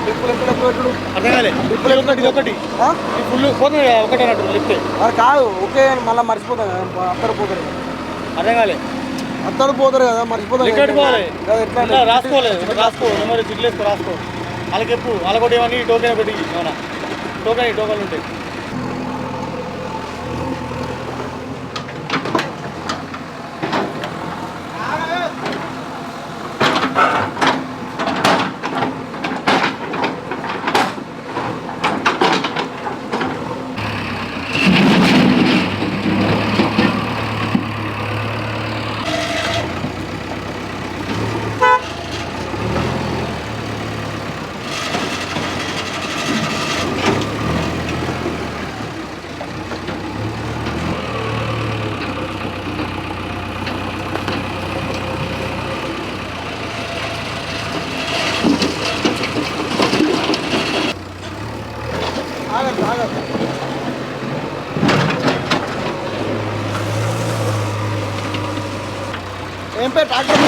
ట్రిప్పులు ఎప్పుడు పెట్టుడు అర్థం కాలే. ట్రిప్పులు ఒకటి ఒకటి ఫుల్ పోతుంది ఒకటే అన్నట్టు లిఫ్ట్. మరి కాదు ఓకే మళ్ళీ మర్చిపోతాం కదా అందరు పోతారు. అర్థం కాలే. అందరు పోతారు కదా మర్చిపోతాం. పోవాలి ఎట్లా రాసుకోలేదు రాసుకో నెంబర్ చిట్లేసుకో రాసుకో. వాళ్ళకి చెప్పు వాళ్ళకొకటి ఏమని టోకెన్ ఒకటి ఏమన్నా టోకెన్లు ఉంటాయి. ఏం పేరు డాక్టర్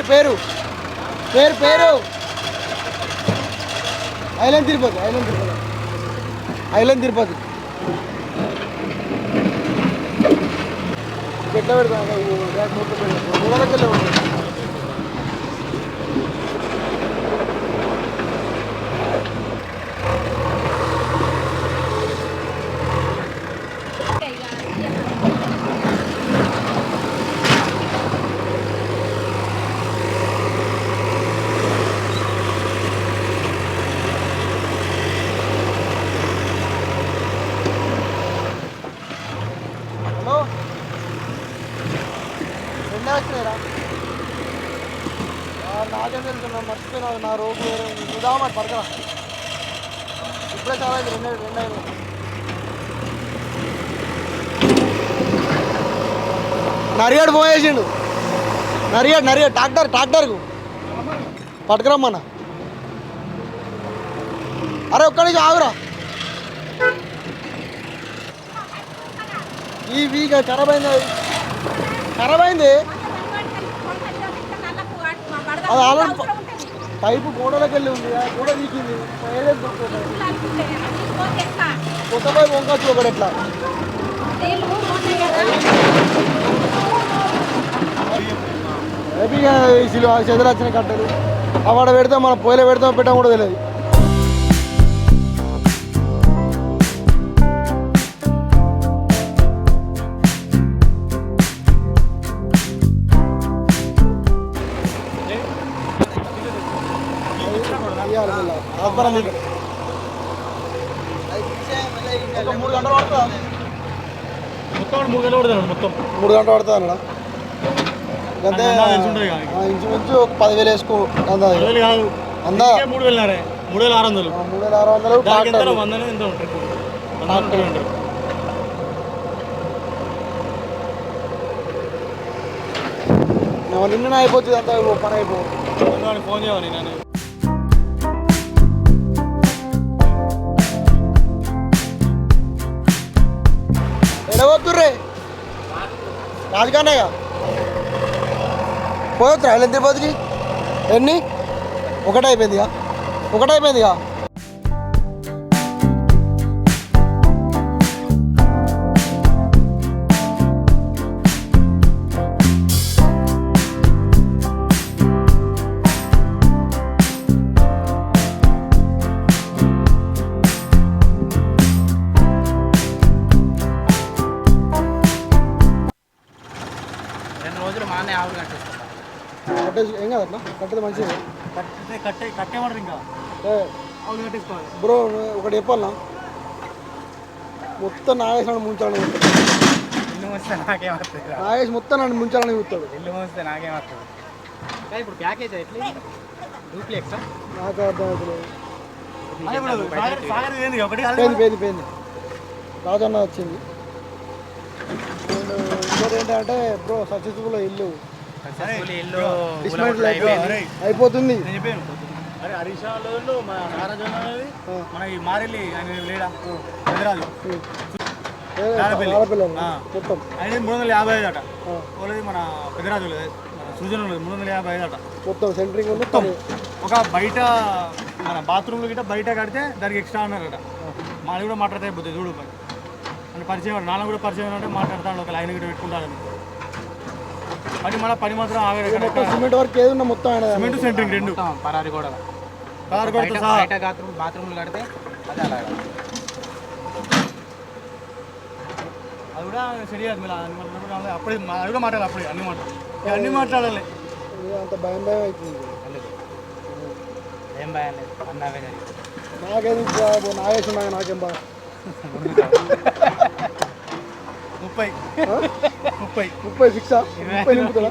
పేరు ఐలాండ్ తిరుపతి ఎట్లా పెడతాను ఊళ్ళకెళ్ళి ఉంటుంది. నాకేం తెలుసు మర్చిపోయినా నా రోజు ఉదాహరణ పడకరా ఇప్పుడే చాలా రెండు అయినాయి. నరియాడు పోయేసిండు నరియాడు ట్రాక్టర్కు పట్టుకురమ్మన్నా. అరే ఒక్క నుంచి ఆగురా. ఈ వీక్ ఖరాబ్ అయింది అది ఆల్రెడీ పైపు గోడలోకి వెళ్ళి ఉంది గోడ వీకింది కొత్త పైపు వంకొచ్చు ఒకటి ఎట్లా హ్యాపీగా చెదలు వచ్చిన కట్టలు అవాడ పెడతాం మనం పొయ్యిలో పెడతాం పెట్టాం కూడా తెలియదు. మూడు గంటలు పడుతుందా మొత్తం 3 గంటలు పడుతుంది అన్న అంతే. ఇంచుమించు ఒక 10,000 వేసుకో అందా 3,600 నిన్న అయిపోతుంది అంతా పని అయిపో. ఫోన్ చేయమని నేను ఎడవద్దుర్రే రాజకాన్నయ్య పోయొచ్చు ఐలాండ్ తిరుపతికి ఎన్ని ఒకటైపోయిందిగా ఏం కాదు అట్లా కట్టేది మంచిది కట్టేవాడు ఇంకా కట్టేసుకోవాలి. బ్రో ఒకటి చెప్పాలన్నా మొత్తం నాగేష్ నన్ను ముంచాలని నాగేష్ మొత్తం నన్ను ముంచాలని చూస్తాడు. ఇల్లు మోస్తే నాకేమవుతుంది. ఇప్పుడు ప్యాకేజ్ ఎట్లా డూప్లెక్స్ నాకు అర్థం అవుతుంది. పోయింది రాజన్న వచ్చింది. ఇంకోటి ఏంటంటే బ్రో సక్సెస్ఫుల్ ఇల్లు అయిపోతుంది. అరే హరీషాలో మన నారాజు మన ఈ మారెల్లి ఆయన లేడా పెదరాజు మొత్తం ఆయన 350 అట. మన పెదరాజు సూచన 350 అట మొత్తం సెంటరింగ్ ఒక బయట మన బాత్రూమ్లో గిట్ట బయట కడితే దానికి ఎక్స్ట్రా అన్నారట. మాది కూడా మాట్లాడితే అయిపోతుంది చూడు పని అని పరిచయం. నాన్న కూడా పరిచయం అంటే మాట్లాడతాను, ఒక లైన్ గిట్ట పెట్టుకుంటాను. పని మన పని మాత్రం ఆగదు. సిమెంట్ వర్క్ ఏది ఉన్నా మొత్తం సిమెంట్ సెంటరింగ్ రెండు పరారి కూడా బాత్రూమ్లు కడితే అది అలాగా అది కూడా సరిயாது. అప్పుడే అది కూడా మాట్లాడాలి. అప్పుడే అన్నీ మాట్లాడాలి. అంత భయం భయం అవుతుంది. ఏం భయం లేదు, అన్నవే జరిగింది. నాకేది నాగేశ్వర నాకేం బాగా 30 శిక్ష 30 నింపుతాడా?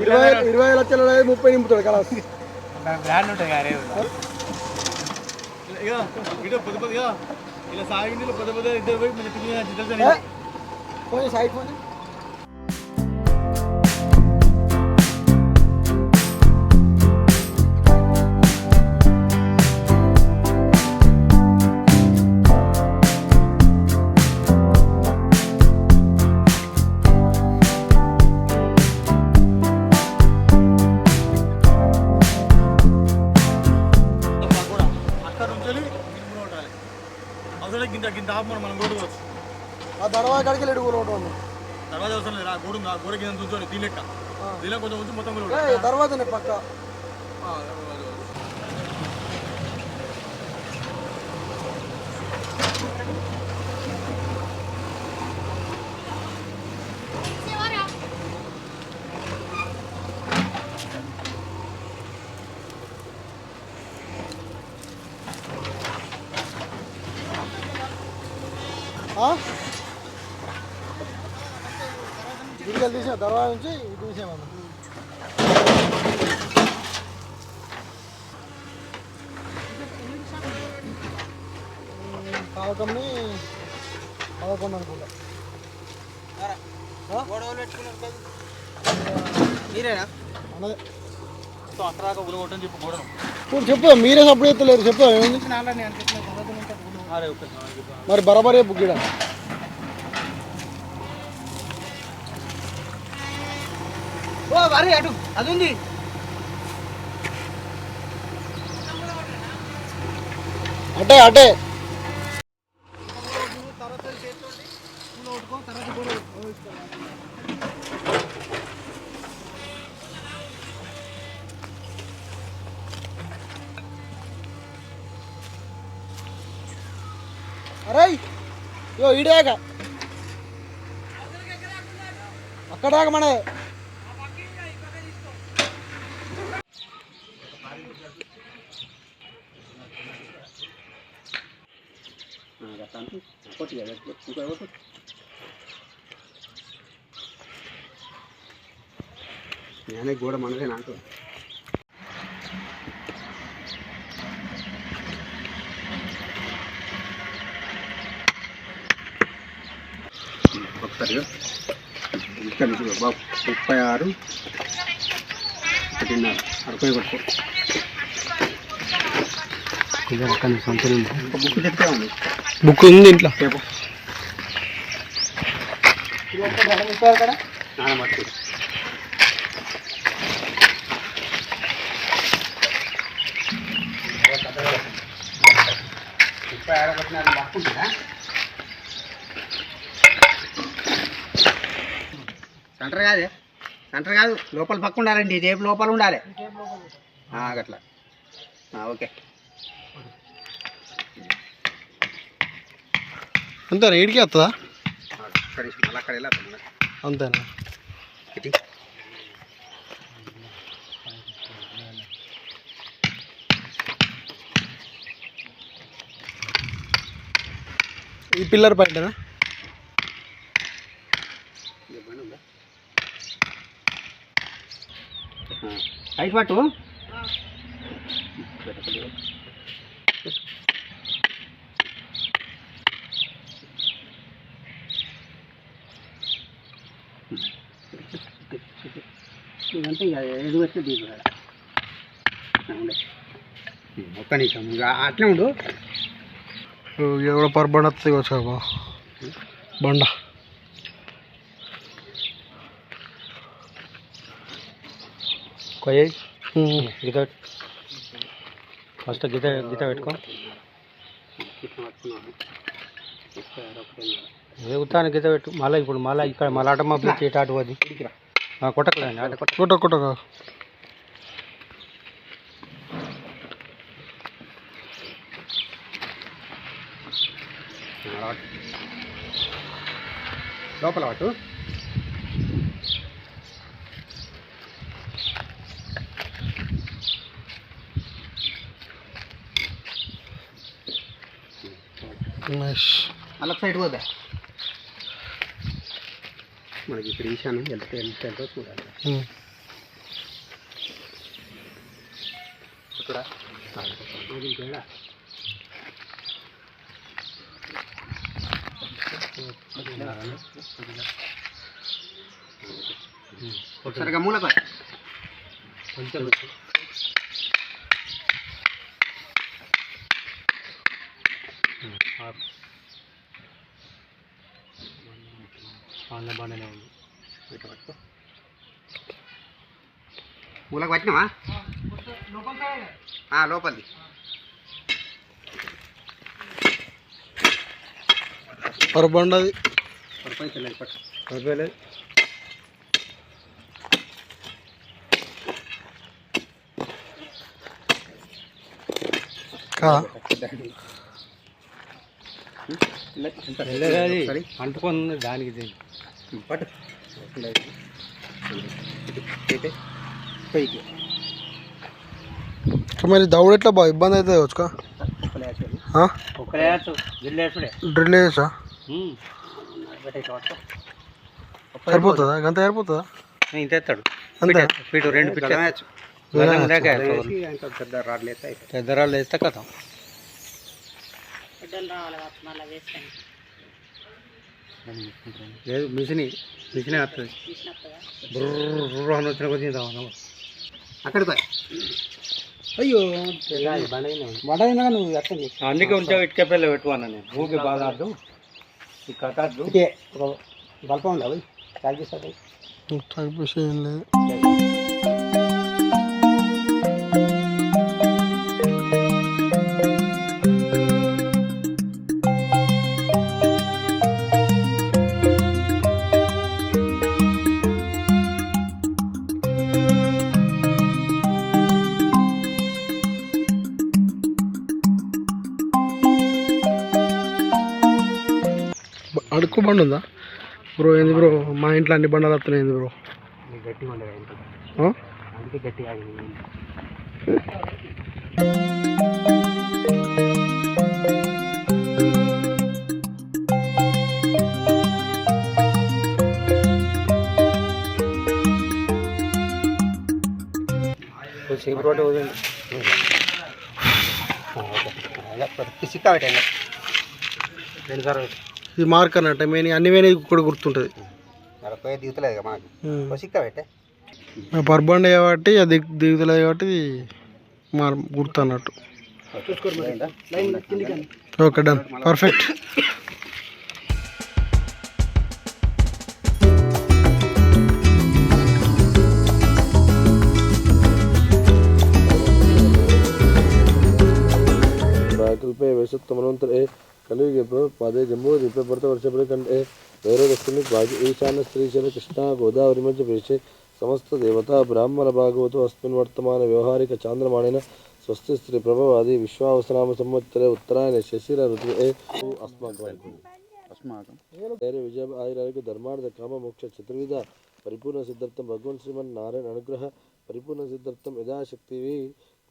20 లక్షల 30 నింపుతాడు కదా. బ్రాండ్ ఉంటుంది కదా ఇలా సాగింది పెద్ద పెద్ద ఇద్దరు పోయి పోయి సైడ్ పోయి గింత ఆపమని మనం కొట్టుకోవచ్చు. ఆ దర్వాజా కాడికి లేడు కూరవటం. దర్వాజా అవసరం లేదు. ఆ గోడ కింద చూసుకొని దీని లెక్క కొంచెం ఉంచి మొత్తం దర్వాజనే పక్క. ఇటుకలు తీసా దర్వాజా నుంచి ఇటు తీసేమన్నా. కావకంని 11 అనుకుంటా. అన్నదే అక్కడ ఉలగొట్టని చెప్పి గోడను చెప్పు. మీరే సప్పుడు ఎత్తలేరు. చెప్పు ఏమైంది మరి బరాబరే బుక్ చేయడం. అటు అది ఉంది. అటే అటే అరే యో ఈడాక అక్కడ దాకా మనదే. నేనే గోడ మనదే నాకు ఒకసారి ఇక్కడ బాబు 36 1.5 అరవై పట్టుకో. బుక్ చెప్తే ఉంది. బుక్ ఉంది ఇంట్లో. మట్టు సెంటర్ కాదే, సెంటర్ కాదు, లోపల పక్క ఉండాలండి. టేపు లోపల ఉండాలి అట్లా. ఓకే అంతేనా? ఇడికి వస్తుందా? మళ్ళీ అక్కడ వెళ్ళా అంతేనా? ఈ పిల్లర్ పైన హైట్ పట్టు. ఇదంతా ఇక ఏడు వచ్చి దీపు ఒక్క నిమిషం ఇక అట్లే ఉండు. ఎవడో పర్ బండ వస్తుంది వచ్చా బండ. కొయ్యి ఫస్ట్ గీత గీత పెట్టుకో. ఏ ఉత్తాన గీత పెట్టు. మళ్ళీ ఇప్పుడు మళ్ళీ ఇక్కడ మళ్ళీ ఆట మా చేటాటు అది కొట్టకలేండి. ఆట కొట్ట లోపల పట్టు. మళ్ళీ సైడ్ పోదా మనకి ఇప్పుడు ఈశాను ఎంతో చూడాలి. ఇక్కడ ఒకసారిగా మూలకు కొంచెం బాగానే ఉంది. పట్టుకో. మూలకు పట్టినావా? లోపలిది. పొరబండది పట్టుకోలేదు. అంటుకుంది దానికి పట్టు పైకి. మరి దౌడు ఎట్లా బాగా ఇబ్బంది అవుతుంది వచ్చుకా? డ్రిల్ వేసా సరిపోతుందా? గంత సరిపోతుందా? ఇంత ఎత్తాడు అంతే. ఫీటు 2 ఫీట్ పెద్ద రాళ్ళు వేస్తే కథ. లేదు మిషనే వస్తుంది. బుర్ర అని వచ్చిన కొద్ది అక్కడికి. అయ్యో బడైనా నువ్వు ఎత్తండి. అందుకే ఉంచావు ఇటుక పిల్ల పెట్టుకున్నా నేను. ఊరికి బాధ అర్థం ఈ కథ బల్పం ఉందా అవి చార్జ్ చేస్తా ఏం లేదు. అడుక్కు బండి ఉందా బ్రో? ఏంది బ్రో మా ఇంట్లో అన్ని బండాలు వస్తున్నాయి ఏంది బ్రో? గట్టిగా ఉండదు అందుకే గట్టిగా సేపు రోడ్డు వదండి. సిక్కా పెట్టండి. 2 సార్లు ఇది మార్క్ అన్నట్టు అన్ని వేనే కూడా గుర్తుంటుంది. దిగుతలేదు మనకు సిక్కా పెట్టే పర్బండ్ కాబట్టి అది దిగుతలేదు కాబట్టి గుర్తు అన్నట్టు. Okay done perfect. వసత్తమనంతరే కలియుగే పాదే జంబూ దీపే భరత వర్షపరి కంఠే భైరవదక్షిణి భాగ్య ఈశాన్య శ్రీశైల కృష్ణా గోదావరి మధ్య ప్రవేశే సమస్త దేవతా బ్రాహ్మణ భాగవతో అస్మిన్ వర్తమాన వ్యవహారిక చాంద్రమాణేన స్వస్తి శ్రీ ప్రభవాది విశ్వావసనామ సంవత్సరే ఉత్తరాయణ శశిర ఋతువే अस्माकं विजय आयुरारोग्य धर्मार्थ काम मोक्ष चतुर्विध परिपूर्ण सिद्धार्थम भगवान श्रीमन नारायण अनुग्रह परिपूर्ण सिद्धार्थम यदाशक्ति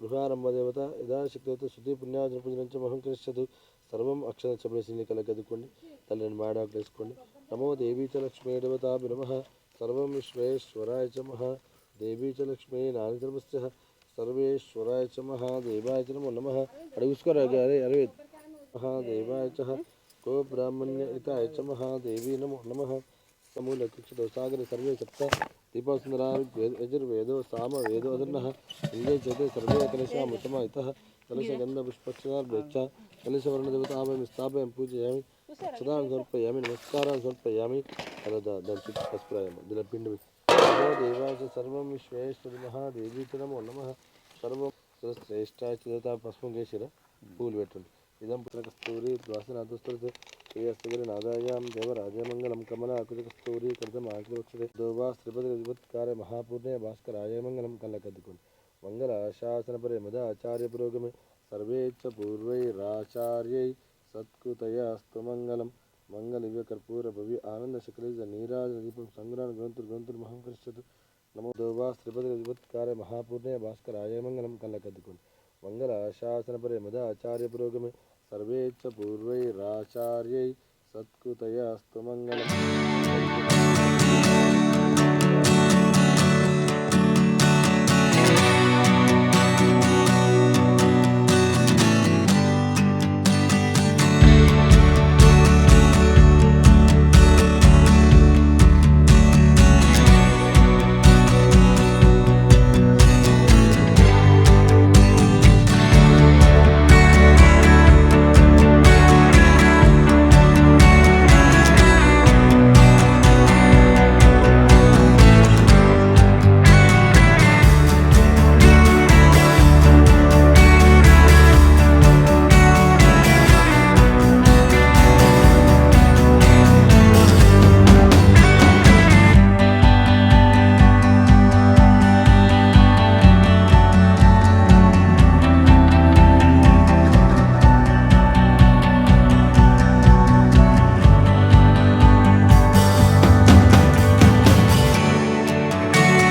गृहारंभ देवता यदाशक्ति शुद्धि पुण्यार्जन पूजन महं करिष्यतु सर्वं अक्षर चपड़े कलकदुकोंడి तल्లని మాడాకు వేసుకోండి. నమో దేవీ చ లక్ష్మీ దేవతాభి నమః సర్వం విశ్వేశ్వరాయ చ మహా దేవీ చ లక్ష్మీ నారదర్మస్య సర్వేశ్వరాయ చ మహాదేవాయ చ నమో నమః. అడుగుసుకోరా అరే మహాదేవాయ చ गो ब्राह्मण्य हिताय च महादेवी नमो नमः. समूल कुक्षितो सागर सर्वे सप्त दीपसुंदरा यजुर्वेदो सामवेदो अदर्नः इंगे चेते सर्वे कलशामुतमायितः कलशगन्धपुष्पक्षणार्भ्यश्च कलशवर्णदेवताभयं स्थापयं पूजयामि सदां समर्पयामि नमस्कारान् समर्पयामि. दिलपिण्ड नमो देवाय च सर्वं विश्वेश्वरी महादेवी च नमो नमः. सर्वं శ్రేష్టాచిత పసుపు కేసిర పూలు పెట్టండి ఇదం పుత్రకస్తూరి వాసనాథస్తూరి శ్రేయస్తగిరి నాదాయాం దేవరాజమంగళం కమల అకుజకస్తూరి కృతం ఆకులక్షతే దోవా శ్రీపతి విభత్కార మహాపూర్ణే భాస్కరాజమంగళం కళ్ళకద్దుకోండి మంగళ శాసనపరే మద ఆచార్య పురోగమే సర్వే చ పూర్వైరాచార్యై సత్కృతయాస్తు మంగళం మంగళివ్య కర్పూర భవ్య ఆనంద శకలిజ నీరాజ దీపం సంగ్రామ గ్రంథుర్మహం కరిష్యతు నమో దేవా శ్రీపతి విభత్కార మహాపూర్ణే భాస్కరాజమంగళం కళ్ళకద్దుకోండి మంగళ శాసనపరే మద ఆచార్య పురోగమే సర్వే చ పూర్వైరాచార్యై సత్కృతయాస్తు మంగళం